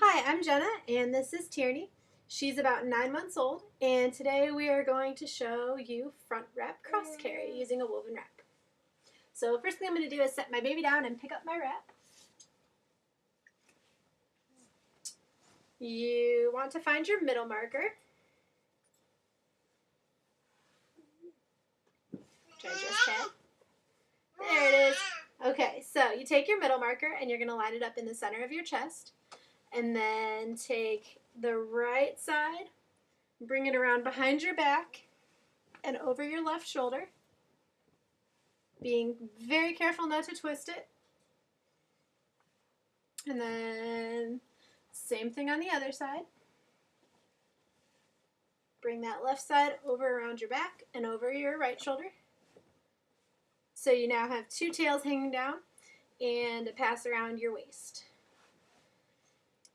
Hi, I'm Jenna, and this is Tierney. She's about 9 months old, and today we are going to show you front wrap cross carry using a woven wrap. So first thing I'm going to do is set my baby down and pick up my wrap. You want to find your middle marker. Which I just had. There it is. Okay, so you take your middle marker and you're going to line it up in the center of your chest. And then take the right side, bring it around behind your back and over your left shoulder, being very careful not to twist it. And then same thing on the other side. Bring that left side over around your back and over your right shoulder. So you now have two tails hanging down and a pass around your waist.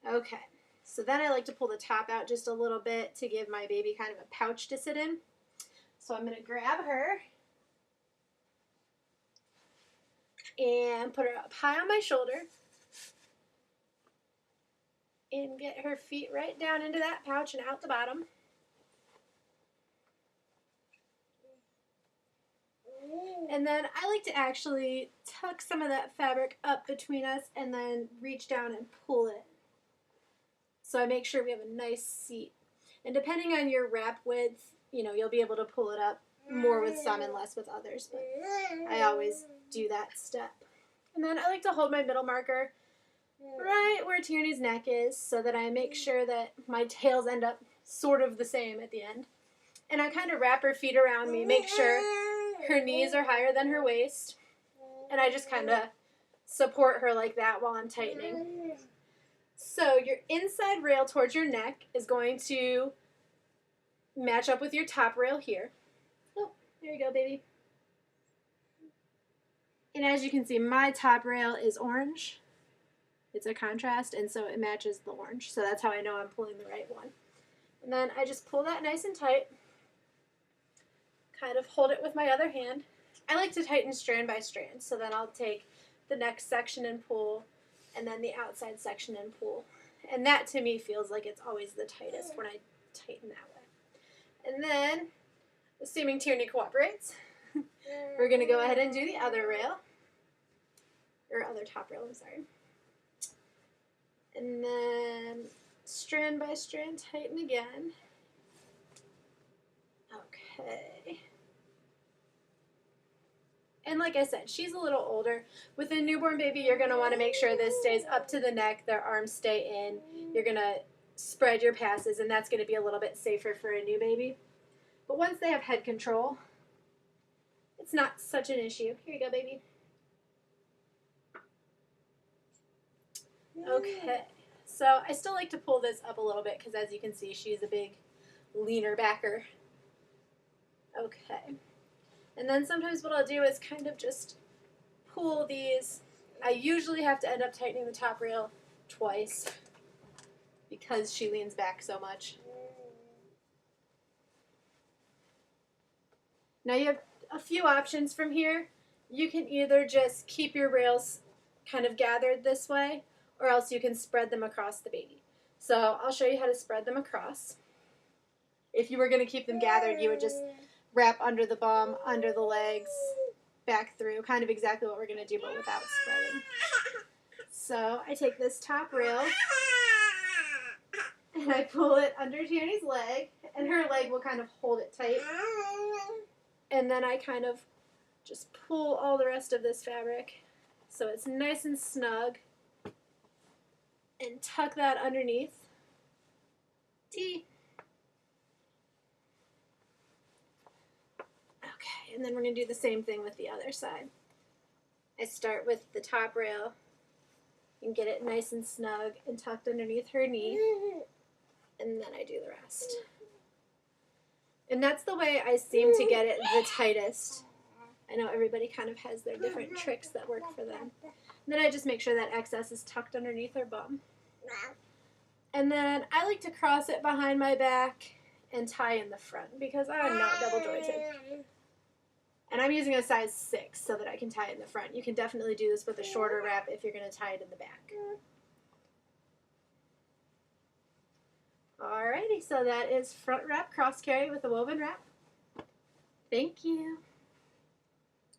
Okay, so then I like to pull the top out just a little bit to give my baby kind of a pouch to sit in. So I'm going to grab her and put her up high on my shoulder and get her feet right down into that pouch and out the bottom. And then I like to actually tuck some of that fabric up between us and then reach down and pull it. So I make sure we have a nice seat. And depending on your wrap width, you'll be able to pull it up more with some and less with others. But I always do that step. And then I like to hold my middle marker right where Tierney's neck is so that I make sure that my tails end up sort of the same at the end. And I kind of wrap her feet around me, make sure her knees are higher than her waist. And I just kind of support her like that while I'm tightening. So your inside rail towards your neck is going to match up with your top rail here. Oh, there you go, baby. And as you can see, my top rail is orange. It's a contrast, and so it matches the orange. So that's how I know I'm pulling the right one. And then I just pull that nice and tight. Kind of hold it with my other hand. I like to tighten strand by strand, so then I'll take the next section and pull, and then the outside section and pull. And that to me feels like it's always the tightest when I tighten that way. And then, assuming Tierney cooperates, we're going to go ahead and do the other rail. Or other top rail, I'm sorry. And then strand by strand, tighten again. Okay. And like I said, she's a little older. With a newborn baby, you're going to want to make sure this stays up to the neck, their arms stay in. You're going to spread your passes, and that's going to be a little bit safer for a new baby. But once they have head control, it's not such an issue. Here you go, baby. Okay. So I still like to pull this up a little bit because as you can see, she's a big, leaner backer. Okay. And then sometimes what I'll do is kind of just pull these. I usually have to end up tightening the top rail twice because she leans back so much. Now you have a few options from here. You can either just keep your rails kind of gathered this way, or else you can spread them across the baby. So I'll show you how to spread them across. If you were going to keep them gathered, you would just wrap under the bum, under the legs, back through, kind of exactly what we're going to do, but without spreading. So I take this top rail, and I pull it under Tierney's leg, and her leg will kind of hold it tight. And then I kind of just pull all the rest of this fabric so it's nice and snug, and tuck that underneath. T. Okay, and then we're going to do the same thing with the other side. I start with the top rail and get it nice and snug and tucked underneath her knee, and then I do the rest. And that's the way I seem to get it the tightest. I know everybody kind of has their different tricks that work for them. And then I just make sure that excess is tucked underneath her bum. And then I like to cross it behind my back and tie in the front because I'm not double jointed. And I'm using a size 6 so that I can tie it in the front. You can definitely do this with a shorter wrap if you're going to tie it in the back. Alrighty, so that is front wrap cross carry with a woven wrap. Thank you.